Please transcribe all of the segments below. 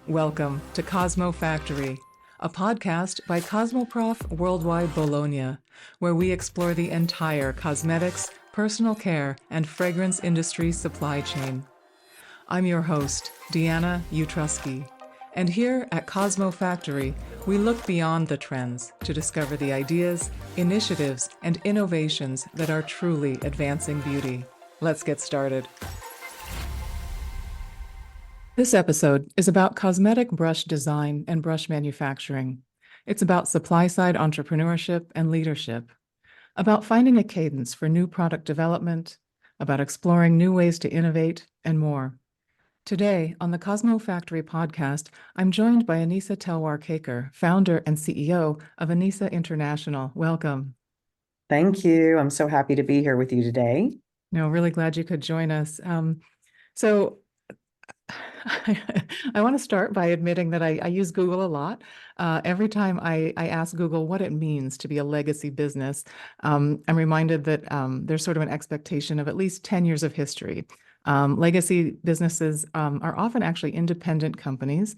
Welcome to CosmoFactory, a podcast by Cosmoprof Worldwide Bologna, where we explore the entire cosmetics, personal care, and fragrance industry supply chain. I'm your host, Deanna Utrusky, and here at CosmoFactory, we look beyond the trends to discover the ideas, initiatives, and innovations that are truly advancing beauty. Let's get started. This episode is about cosmetic brush design and brush manufacturing. It's about supply-side entrepreneurship and leadership, about finding a cadence for new product development, about exploring new ways to innovate, and more. Today, on the CosmoFactory podcast, I'm joined by Anisa Telwar Kaicker, founder and CEO of Anisa International. Welcome. Thank you. I'm so happy to be here with you today. No, really glad you could join us. So I want to start by admitting that I use Google a lot. Every time I ask Google what it means to be a legacy business, I'm reminded that there's sort of an expectation of at least 10 years of history. Legacy businesses are often actually independent companies,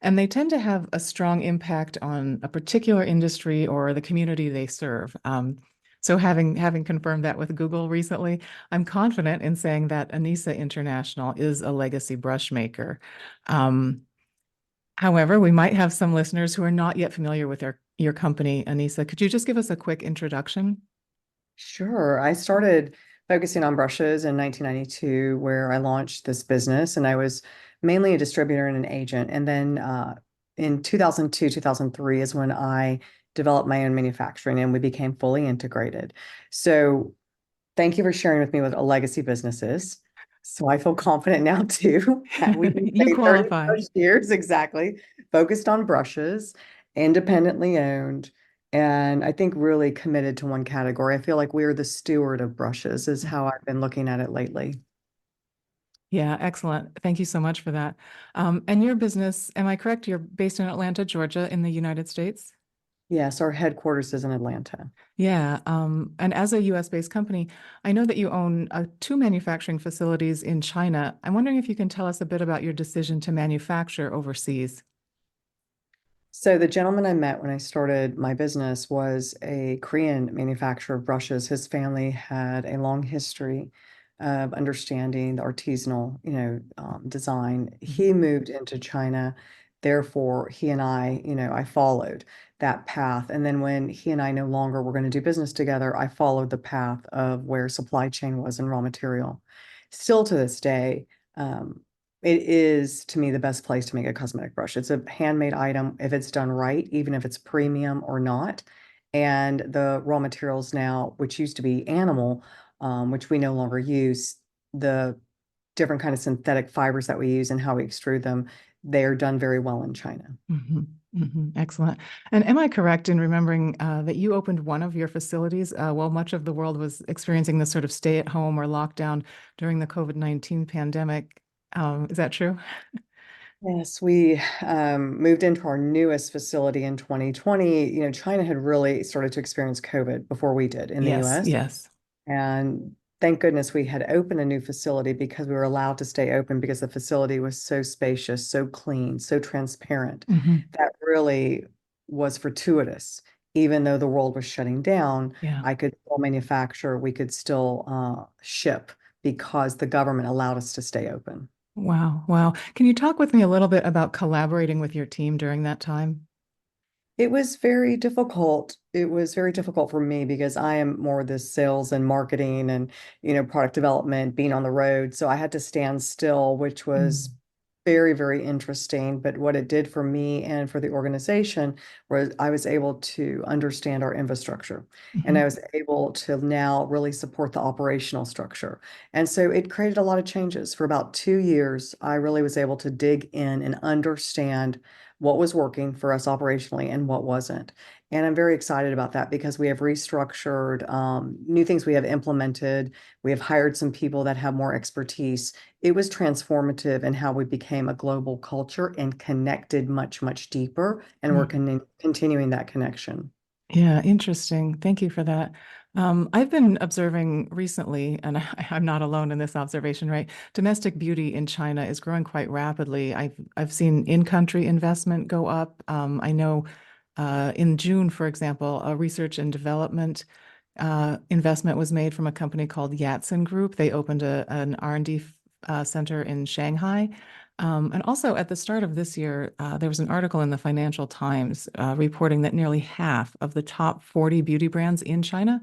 and they tend to have a strong impact on a particular industry or the community they serve. So having confirmed that with Google recently, I'm confident in saying that Anisa International is a legacy brush maker. However, we might have some listeners who are not yet familiar with your company, Anisa. Could you just give us a quick introduction? Sure. I started focusing on brushes in 1992, where I launched this business, and I was mainly a distributor and an agent. And then in 2002, 2003 is when I developed my own manufacturing and we became fully integrated. So thank you for sharing with me what a legacy business is. So I feel confident now too. We can You say 30 qualify. plus years exactly, focused on brushes, independently owned, and I think really committed to one category. I feel like we're the steward of brushes, is how I've been looking at it lately. Yeah, excellent. Thank you so much for that. And your business, am I correct? You're based in Atlanta, Georgia, in the United States? Yes, our headquarters is in Atlanta. Yeah, and as a US-based company, I know that you own two manufacturing facilities in China. I'm wondering if you can tell us a bit about your decision to manufacture overseas. So the gentleman I met when I started my business was a Korean manufacturer of brushes. His family had a long history of understanding the artisanal, design. He moved into China. Therefore, he and I followed that path. And then when he and I no longer were going to do business together, I followed the path of where supply chain was in raw material. Still to this day, it is, to me, the best place to make a cosmetic brush. It's a handmade item if it's done right, even if it's premium or not. And the raw materials now, which used to be animal, which we no longer use, the different kind of synthetic fibers that we use and how we extrude them, they are done very well in China. Excellent. And am I correct in remembering that you opened one of your facilities while much of the world was experiencing this sort of stay-at-home or lockdown during the COVID-19 pandemic? Is that true? Yes, we moved into our newest facility in 2020. China had really started to experience COVID before we did in the Yes, US. yes. And thank goodness we had opened a new facility because we were allowed to stay open because the facility was so spacious, so clean, so transparent. Mhm. That really was fortuitous. Even though the world was shutting down, Yeah. I could still manufacture, we could still ship because the government allowed us to stay open. Wow. Wow. Can you talk with me a little bit about collaborating with your team during that time? It was very difficult. It was very difficult for me because I am more the sales and marketing and, product development, being on the road. So I had to stand still, which was very, very interesting. But what it did for me and for the organization was I was able to understand our infrastructure and I Mhm. was able to now really support the operational structure. And so it created a lot of changes. For about 2 years, I really was able to dig in and understand what was working for us operationally and what wasn't. And I'm very excited about that because we have restructured new things we have implemented. We have hired some people that have more expertise. It was transformative in how we became a global culture and connected much, much deeper. And we're continuing that connection. Yeah, interesting. Thank you for that. I've been observing recently, and I'm not alone in this observation, right? Domestic beauty in China is growing quite rapidly. I've seen in-country investment go up. I know in June, for example, a research and development investment was made from a company called Yatsen Group. They opened an R&D center in Shanghai. And also at the start of this year, there was an article in the Financial Times reporting that nearly half of the top 40 beauty brands in China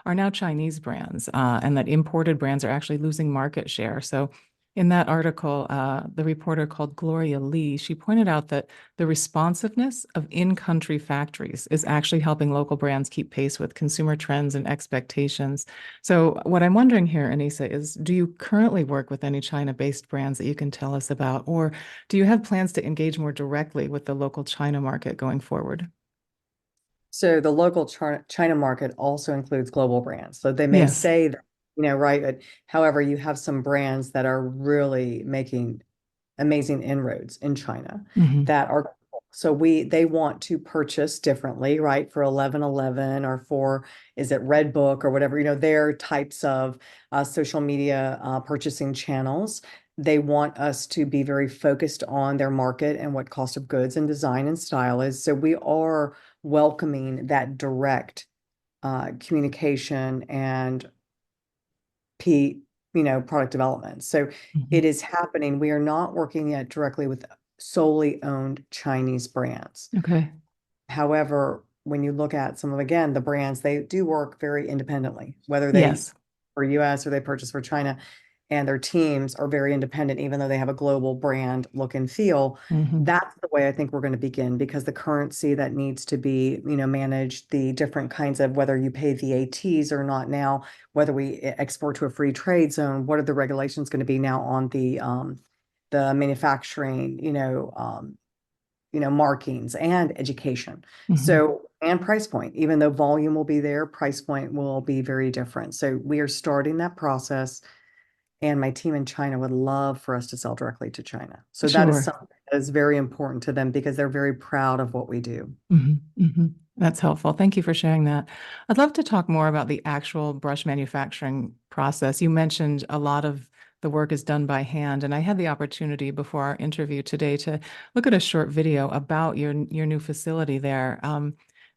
are now Chinese brands, and that imported brands are actually losing market share. So in that article, the reporter called Gloria Lee, she pointed out that the responsiveness of in-country factories is actually helping local brands keep pace with consumer trends and expectations. So what I'm wondering here, Anisa, is do you currently work with any China-based brands that you can tell us about, or do you have plans to engage more directly with the local China market going forward? So the local China market also includes global brands. So they may Yes. say that, right, but however, you have some brands that are really making amazing inroads in China Hmm. that are so they want to purchase differently, right? For 1111 or for is it Red Book or whatever, their types of social media purchasing channels. They want us to be very focused on their market and what cost of goods and design and style is. So we are welcoming that direct communication and P, product development. So Hmm. it is happening. We are not working yet directly with solely owned Chinese brands. Okay. However, when you look at some of, again, the brands, they do work very independently, whether they Yes. for US or they purchase for China, and their teams are very independent, even though they have a global brand look and feel. Hmm. That's the way I think we're going to begin because the currency that needs to be, managed, the different kinds of whether you pay VATs or not now, whether we export to a free trade zone, what are the regulations going to be now on the manufacturing, markings and education. Hmm. So, and price point, even though volume will be there, price point will be very different. So we are starting that process. And my team in China would love for us to sell directly to China. So that is Sure. something that is very important to them because they're very proud of what we do. Hmm. Hmm. That's helpful. Thank you for sharing that. I'd love to talk more about the actual brush manufacturing process. You mentioned a lot of the work is done by hand, and I had the opportunity before our interview today to look at a short video about your new facility there.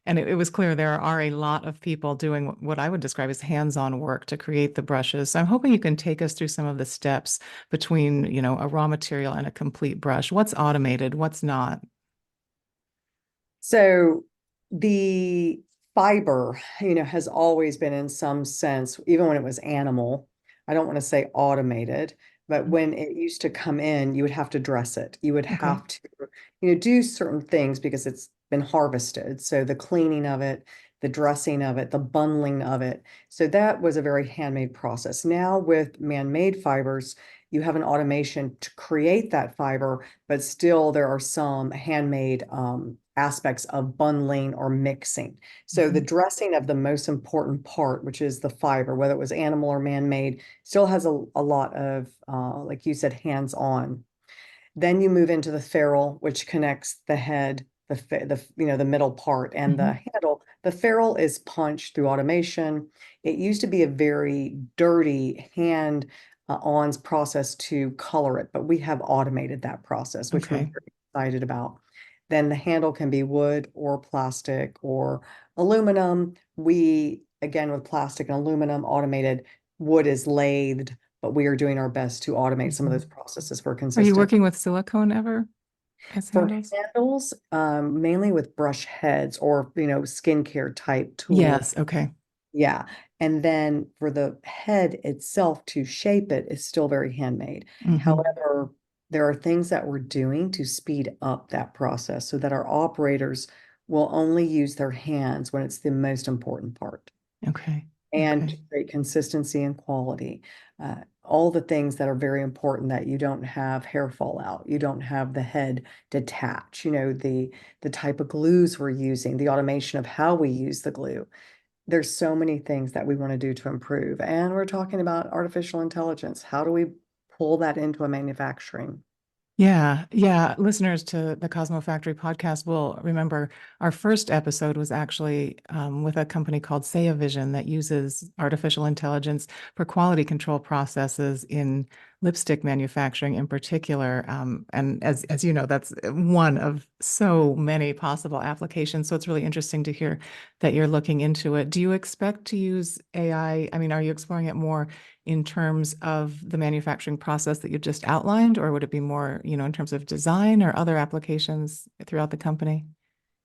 And it was clear there are a lot of people doing what I would describe as hands-on work to create the brushes. So I'm hoping you can take us through some of the steps between, a raw material and a complete brush. What's automated, what's not? So the fiber, has always been in some sense, even when it was animal, I don't want to say automated, but when it used to come in, you would have to dress it. You would Okay. have to, do certain things because it's been harvested. So the cleaning of it, the dressing of it, the bundling of it. So that was a very handmade process. Now with man-made fibers, you have an automation to create that fiber, but still there are some handmade aspects of bundling or mixing. So the Mhm. dressing of the most important part, which is the fiber, whether it was animal or man-made, still has a lot of, like you said, hands-on. Then you move into the ferrule, which connects the head, the middle part and the Mhm. handle. The ferrule is punched through automation. It used to be a very dirty hand ons process to color it, but we have automated that process, which we're Okay. very excited about. Then the handle can be wood or plastic or aluminum. We, again, with plastic and aluminum automated, wood is lathed, but we are doing our best to automate some of those Mhm. processes for Are you consistent. working with silicone ever as For handles? handles, mainly with brush heads or, skincare type tool. Yes. Okay. Yeah. And then for the head itself to shape it is still very handmade. Hmm. However, there are things that we're doing to speed up that process so that our operators will only use their hands when it's the most important part Okay. and to Okay. create consistency and quality. All the things that are very important that you don't have hair fall out, you don't have the head detach, the type of glues we're using, the automation of how we use the glue. There's so many things that we want to do to improve. And we're talking about artificial intelligence. How do we pull that into a manufacturing? Yeah, yeah. Listeners to the CosmoFactory podcast will remember our first episode was actually with a company called Vision that uses artificial intelligence for quality control processes in lipstick manufacturing in particular. And as you know, that's one of so many possible applications. So it's really interesting to hear that you're looking into it. Do you expect to use AI? I mean, are you exploring it more in terms of the manufacturing process that you just outlined, or would it be more, in terms of design or other applications throughout the company?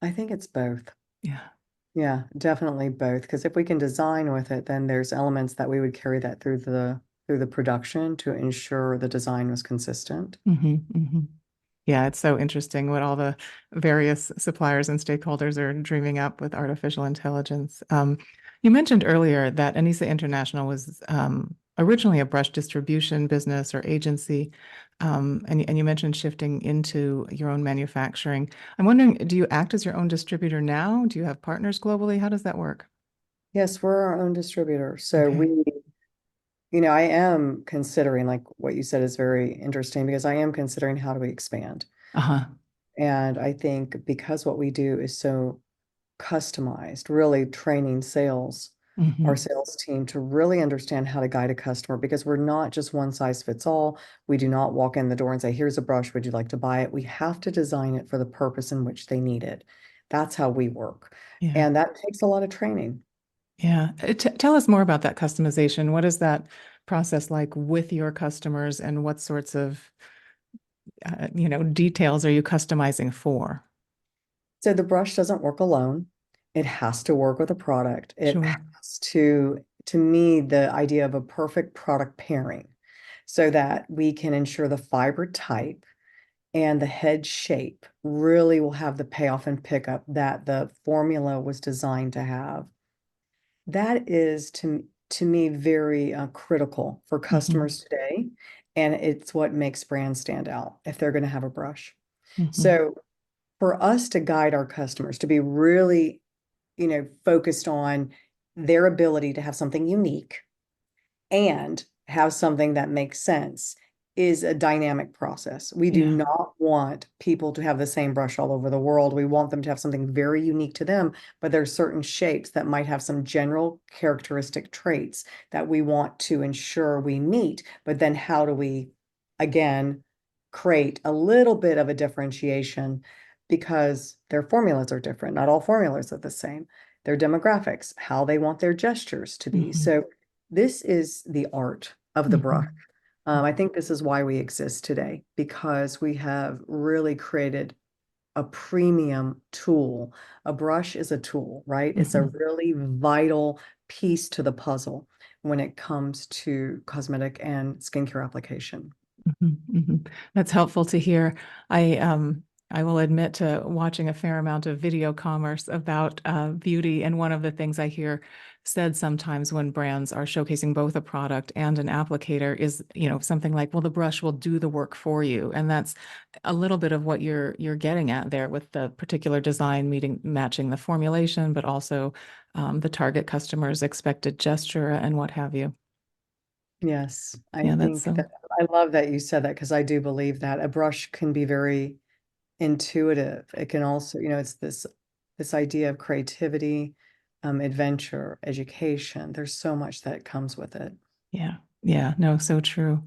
I think it's both. Yeah. Yeah, definitely both. Because if we can design with it, then there's elements that we would carry that through the production to ensure the design was consistent. Hmm. Hmm. Yeah, it's so interesting what all the various suppliers and stakeholders are dreaming up with artificial intelligence. You mentioned earlier that Anisa International was originally a brush distribution business or agency, and you mentioned shifting into your own manufacturing. I'm wondering, do you act as your own distributor now? Do you have partners globally? How does that work? Yes, we're our own distributor. So Okay. I am considering, like what you said is very interesting because I am considering how do we expand. Uh-huh. And I think because what we do is so customized, really training our Hmm. sales team to really understand how to guide a customer because we're not just one size fits all. We do not walk in the door and say, here's a brush, would you like to buy it? We have to design it for the purpose in which they need it. That's how we work. Yeah. And that takes a lot of training. Yeah. Tell us more about that customization. What is that process like with your customers, and what sorts of, details are you customizing for? So the brush doesn't work alone. It has to work with a product. It Sure. has to me, the idea of a perfect product pairing so that we can ensure the fiber type and the head shape really will have the payoff and pickup that the formula was designed to have. That is to me very critical for Hmm. customers today, and it's what makes brands stand out if they're going to have a brush. Hmm. So for us to guide our customers to be really, focused on their ability to have something unique and have something that makes sense is a dynamic process. We do Yeah. not want people to have the same brush all over the world. We want them to have something very unique to them, but there's certain shapes that might have some general characteristic traits that we want to ensure we meet. But then how do we, again, create a little bit of a differentiation because their formulas are different. Not all formulas are the same. Their demographics, how they want their gestures to be. Hmm. So this is the art of the brush. Hmm. I think this is why we exist today, because we have really created a premium tool. A brush is a tool, right? It's a Hmm. really vital piece to the puzzle when it comes to cosmetic and skincare application. Mhm, mhm. That's helpful to hear. I will admit to watching a fair amount of video commerce about beauty, and one of the things I hear said sometimes when brands are showcasing both a product and an applicator is, something like, "Well, the brush will do the work for you," and that's a little bit of what you're getting at there with the particular design meeting matching the formulation, but also the target customer's expected gesture and what have you. Yes, I Yeah, that's think so. that I love that you said that because I do believe that a brush can be very intuitive. It can also, it's this idea of creativity, adventure, education. There's so much that comes with it. Yeah. Yeah. No, so true.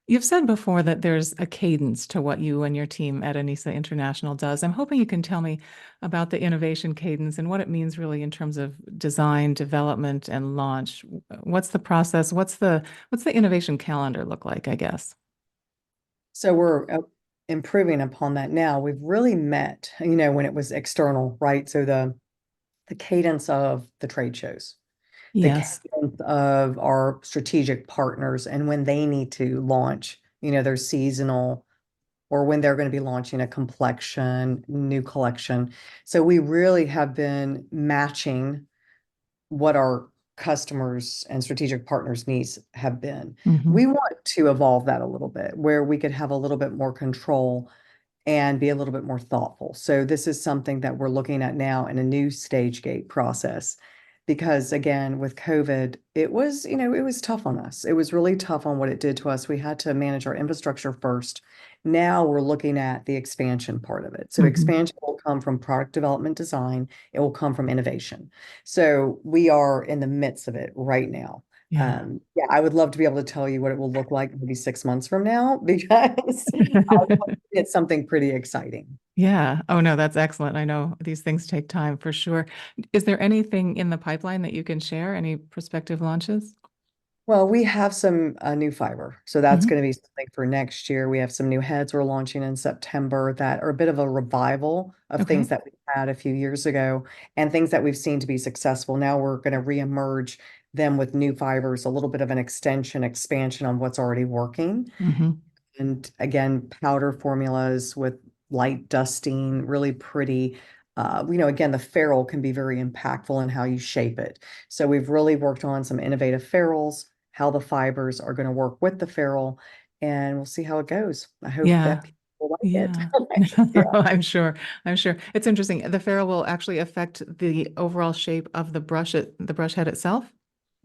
You've said before that there's a cadence to what you and your team at Anisa International does. I'm hoping you can tell me about the innovation cadence and what it means really in terms of design, development, and launch. What's the process? What's the innovation calendar look like, I guess? So we're improving upon that now. We've really met, when it was external, right? So the cadence of the trade shows, the Yes. cadence of our strategic partners, and when they need to launch, their seasonal or when they're going to be launching a complexion, new collection. So we really have been matching what our customers and strategic partners' needs have been. We Hmm. want to evolve that a little bit where we could have a little bit more control and be a little bit more thoughtful. So this is something that we're looking at now in a new stage gate process because again, with COVID, it was, it was tough on us. It was really tough on what it did to us. We had to manage our infrastructure first. Now we're looking at the expansion part of it. So Mhm. expansion will come from product development design. It will come from innovation. So we are in the midst of it right now. Yeah. Yeah, I would love to be able to tell you what it will look like maybe 6 months from now because it's something pretty exciting. Yeah. Oh, no, that's excellent. I know these things take time for sure. Is there anything in the pipeline that you can share? Any prospective launches? Well, we have some new fiber. So that's Mhm. going to be something for next year. We have some new heads we're launching in September that are a bit of a revival of things Okay. that we had a few years ago and things that we've seen to be successful. Now we're going to reemerge them with new fibers, a little bit of an extension, expansion on what's already working. Hmm. And again, powder formulas with light dusting, really pretty. Again, the ferrule can be very impactful in how you shape it. So we've really worked on some innovative ferrules, how the fibers are going to work with the ferrule, and we'll see how it goes. I hope Yeah. that people like it. Yeah. Yeah. I'm sure. I'm sure. It's interesting. The ferrule will actually affect the overall shape of the brush head itself.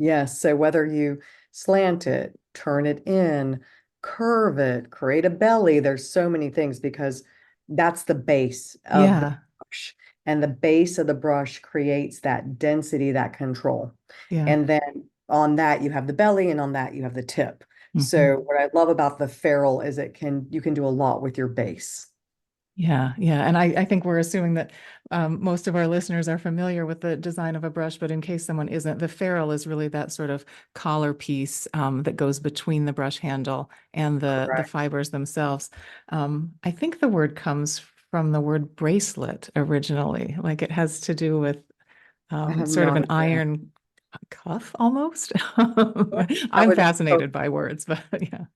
Yes, so whether you slant it, turn it in, curve it, create a belly, there's so many things because that's the base of the Yeah. brush. And the base of the brush creates that density, that control. Yeah. And then on that you have the belly and on that you have the tip. Hmm. So what I love about the ferrule is you can do a lot with your base. Yeah, yeah. And I think we're assuming that most of our listeners are familiar with the design of a brush, but in case someone isn't, the ferrule is really that sort of collar piece that goes between the brush handle and the Correct. fibers themselves. I think the word comes from the word bracelet originally, like it has to do with I have sort no of an idea. iron cuff almost. That I'm would fascinated by words, but yeah,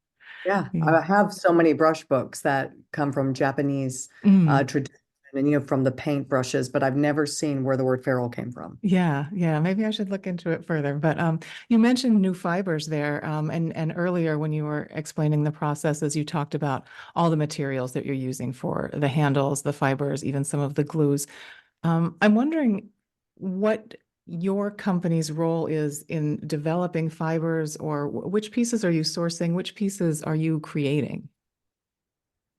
Yeah, yeah. I have so many brush books that come from Japanese Mm. tradition and from the paint brushes, but I've never seen where the word ferrule came from. Yeah, yeah, maybe I should look into it further. But you mentioned new fibers there, and earlier when you were explaining the processes, you talked about all the materials that you're using for the handles, the fibers, even some of the glues. I'm wondering what your company's role is in developing fibers, or which pieces are you sourcing? Which pieces are you creating?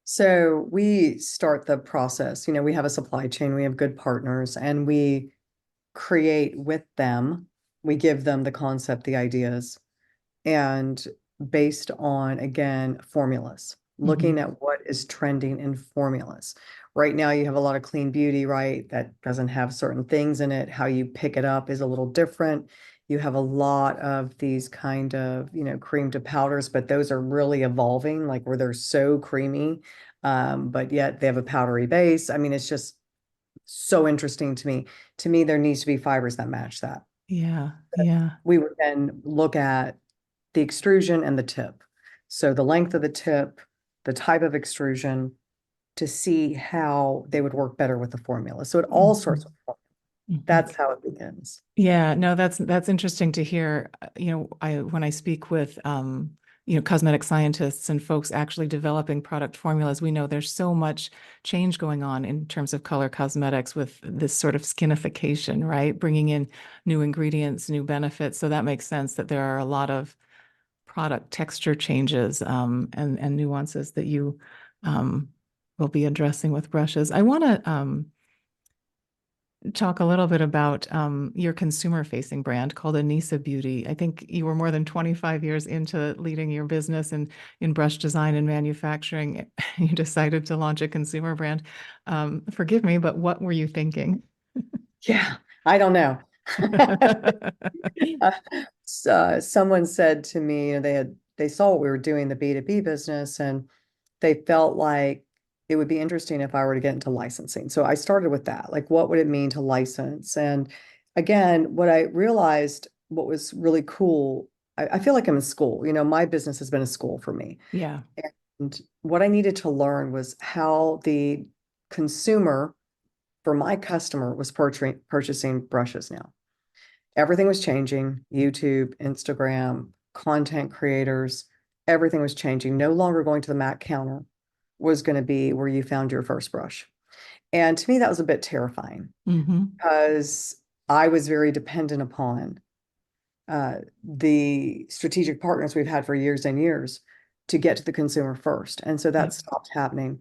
So we start the process. We have a supply chain, we have good partners, and we create with them. We give them the concept, the ideas, and based on, again, formulas, looking Hmm. at what is trending in formulas. Right now, you have a lot of clean beauty, right? That doesn't have certain things in it. How you pick it up is a little different. You have a lot of these kind of, cream to powders, but those are really evolving, like where they're so creamy, but yet they have a powdery base. I mean, it's just so interesting to me. To me, there needs to be fibers that match that. Yeah, yeah, We would then look at the extrusion and the tip. So the length of the tip, the type of extrusion to see how they would work better with the formula. So it all mhm, starts with formula. mhm. That's how it begins. Yeah, no, that's interesting to hear. I when I speak with cosmetic scientists and folks actually developing product formulas, we know there's so much change going on in terms of color cosmetics with this sort of skinification, right? Bringing in new ingredients, new benefits. So that makes sense that there are a lot of product texture changes and nuances that you um, will be addressing with brushes. I want to talk a little bit about your consumer-facing brand called Anisa Beauty. I think you were more than 25 years into leading your business in brush design and manufacturing. You decided to launch a consumer brand. Forgive me, but what were you thinking? Yeah, I don't know. Uh, Someone said to me, they saw what we were doing, the B2B business, and they felt like it would be interesting if I were to get into licensing. So I started with that. Like, what would it mean to license? And again, what I realized, what was really cool, I feel like I'm in school. My business has been a school for me. Yeah. And what I needed to learn was how the consumer, for my customer, was purchasing brushes now. Everything was changing. YouTube, Instagram, content creators, everything was changing. No longer going to the Mac counter was going to be where you found your first brush. And to me, that was a bit terrifying Hmm. because I was very dependent upon the strategic partners we've had for years and years to get to the consumer first. And so that Yep. stopped happening.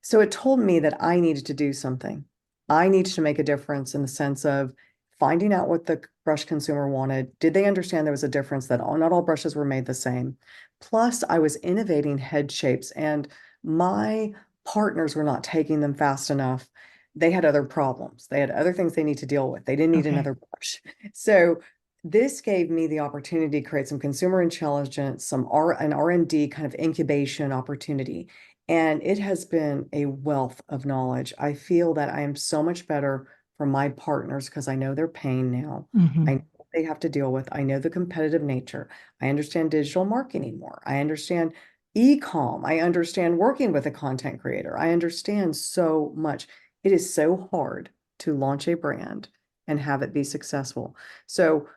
So it told me that I needed to do something. I needed to make a difference in the sense of finding out what the brush consumer wanted. Did they understand there was a difference that not all brushes were made the same? Plus, I was innovating head shapes, and my partners were not taking them fast enough. They had other problems. They had other things they need to deal with. They didn't need Okay. another brush. So this gave me the opportunity to create some consumer intelligence, an R&D kind of incubation opportunity. And it has been a wealth of knowledge. I feel that I am so much better for my partners because I know their pain now. I know Hmm. what they have to deal with. I know the competitive nature. I understand digital marketing more. I understand e-com. I understand working with a content creator. I understand so much. It is so hard to launch a brand and have it be successful. So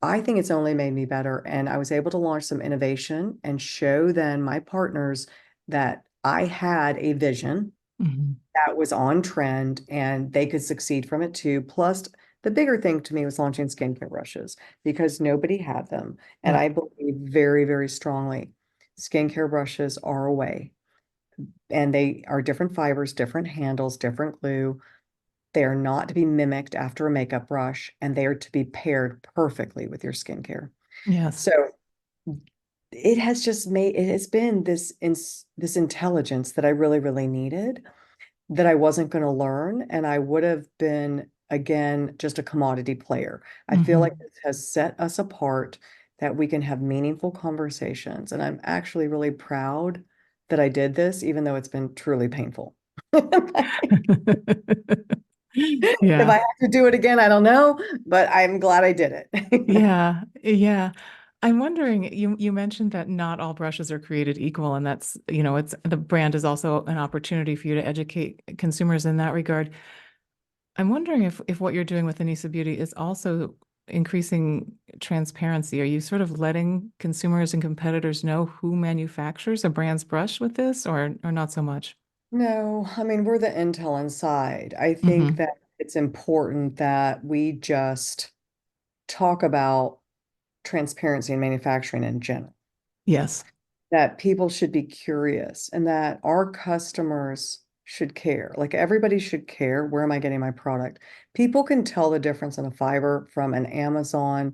I think it's only made me better. And I was able to launch some innovation and show then my partners that I had a vision Hmm. that was on trend and they could succeed from it too. Plus, the bigger thing to me was launching skincare brushes because nobody had them. And Yep. I believe very, very strongly skincare brushes are a way, and they are different fibers, different handles, different glue. They are not to be mimicked after a makeup brush, and they are to be paired perfectly with your skincare. Yes. So it has been this intelligence that I really, really needed that I wasn't going to learn, and I would have been again just a commodity player. I feel like Hmm. this has set us apart, that we can have meaningful conversations, and I'm actually really proud that I did this, even though it's been truly painful. If I Yeah. have to do it again, I don't know, but I'm glad I did it. Yeah. Yeah. I'm wondering, you mentioned that not all brushes are created equal, and that's, it's the brand is also an opportunity for you to educate consumers in that regard. I'm wondering if what you're doing with Anisa Beauty is also increasing transparency. Are you sort of letting consumers and competitors know who manufactures a brand's brush with this, or not so much? No, I mean, we're the intel inside. I think Hmm. that it's important that we just talk about transparency in manufacturing in general, Yes. that people should be curious and that our customers should care. Like everybody should care, where am I getting my product? People can tell the difference in a fiber from an Amazon,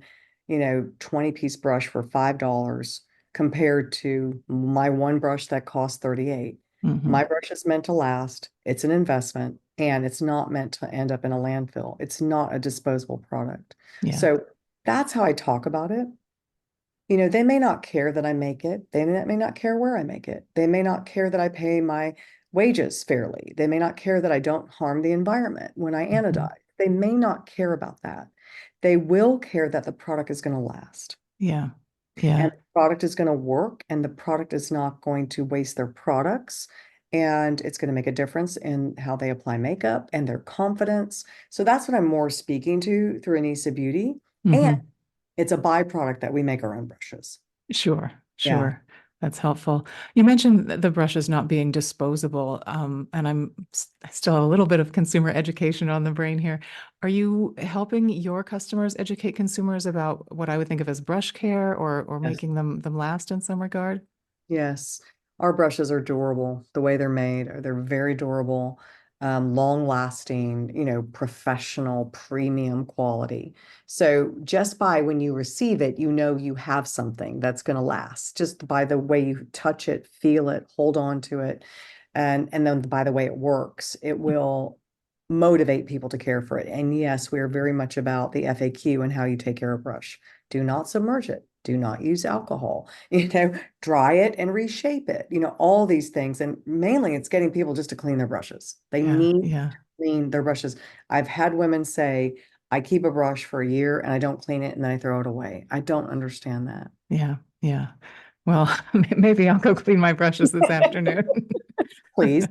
20-piece brush for $5 compared to my one brush that costs 38. My Hmm. brush is meant to last. It's an investment and it's not meant to end up in a landfill. It's not a disposable product. Yeah. So that's how I talk about it. They may not care that I make it. They may not care where I make it. They may not care that I pay my wages fairly. They may not care that I don't harm the environment when I Hmm. anodize. They may not care about that. They will care that the product is going to last Yeah. and Yeah. the product is going to work and the product is not going to waste their products. And it's going to make a difference in how they apply makeup and their confidence. So that's what I'm more speaking to through Anisa Beauty. And Hmm. it's a byproduct that we make our own brushes. Sure, Yeah. sure. That's helpful. You mentioned the brushes not being disposable, and I still have a little bit of consumer education on the brain here. Are you helping your customers educate consumers about what I would think of as brush care, or Yes. making them last in some regard? Yes. Our brushes are durable. The way they're made, they're very durable, long lasting, professional, premium quality. So just by when you receive it, you have something that's going to last. Just by the way you touch it, feel it, hold on to it, and then by the way it works, it will motivate people to care for it. And yes, we are very much about the FAQ and how you take care of brush. Do not submerge it. Do not use alcohol. Dry it and reshape it. All these things. And mainly it's getting people just to clean their brushes. They Yeah, need to yeah, clean their brushes. I've had women say, I keep a brush for a year and I don't clean it and then I throw it away. I don't understand that. yeah, yeah. Well, maybe I'll go clean my brushes this afternoon. Please.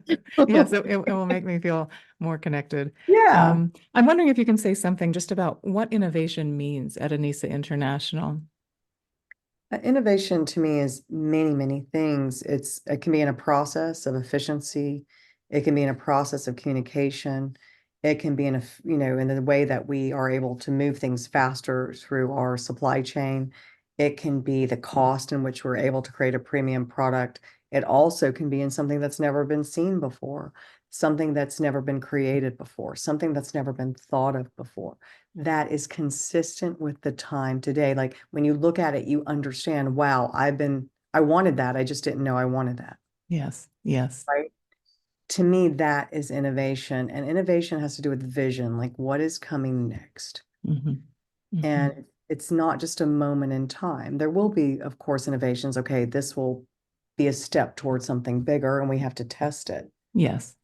Yes, it will make me feel more connected. Yeah. I'm wondering if you can say something just about what innovation means at Anisa International. Innovation to me is many, many things. It can be in a process of efficiency. It can be in a process of communication. It can be in the way that we are able to move things faster through our supply chain. It can be the cost in which we're able to create a premium product. It also can be in something that's never been seen before, something that's never been created before, something that's never been thought of before. That is consistent with the time today. Like when you look at it, you understand, wow, I wanted that. I just didn't know I wanted that. Yes. Yes. Right. To me, that is innovation. And innovation has to do with vision, like what is coming next. Mhm. Mhm. And it's not just a moment in time. There will be, of course, innovations. Okay, this will be a step towards something bigger, and we have to test it. Yes.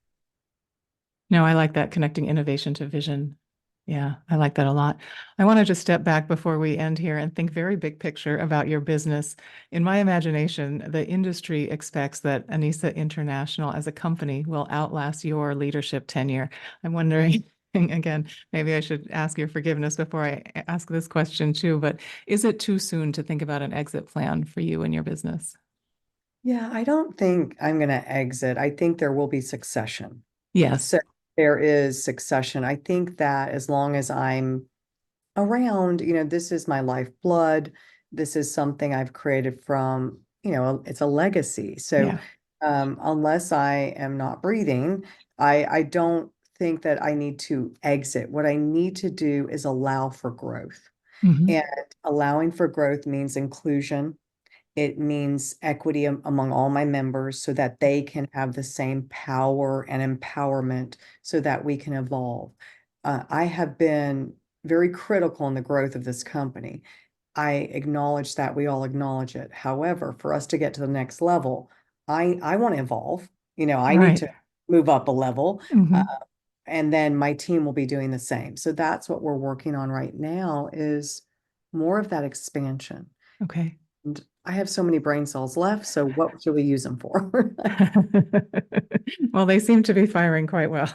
No, I like that, connecting innovation to vision. Yeah, I like that a lot. I want to just step back before we end here and think very big picture about your business. In my imagination, the industry expects that Anisa International as a company will outlast your leadership tenure. I'm wondering, again, maybe I should ask your forgiveness before I ask this question too, but is it too soon to think about an exit plan for you and your business? Yeah, I don't think I'm going to exit. I think there will be succession. Yes. So there is succession. I think that as long as I'm around, this is my lifeblood. This is something I've created from, it's a legacy. So Yeah. unless I am not breathing, I don't think that I need to exit. What I need to do is allow for growth. Mhm. And allowing for growth means inclusion. It means equity among all my members so that they can have the same power and empowerment so that we can evolve. I have been very critical in the growth of this company. I acknowledge that, we all acknowledge it. However, for us to get to the next level, I want to evolve. I need Right. to move up a level, Mhm. and then my team will be doing the same. So that's what we're working on right now, is more of that expansion. Okay. And I have so many brain cells left, so what should we use them for? Well, they seem to be firing quite well.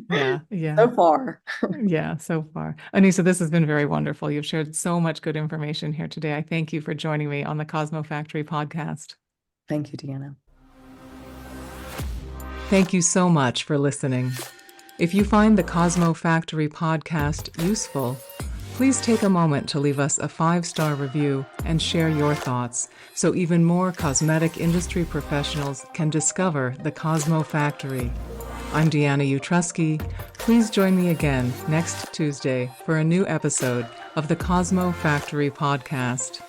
Yeah, yeah, So far. yeah, so far. Anisa, this has been very wonderful. You've shared so much good information here today. I thank you for joining me on the Cosmo Factory podcast. Thank you, Deanna. Thank you so much for listening. If you find the Cosmo Factory podcast useful, please take a moment to leave us a 5-star review and share your thoughts so even more cosmetic industry professionals can discover the Cosmo Factory. I'm Deanna Utrusky. Please join me again next Tuesday for a new episode of the Cosmo Factory podcast.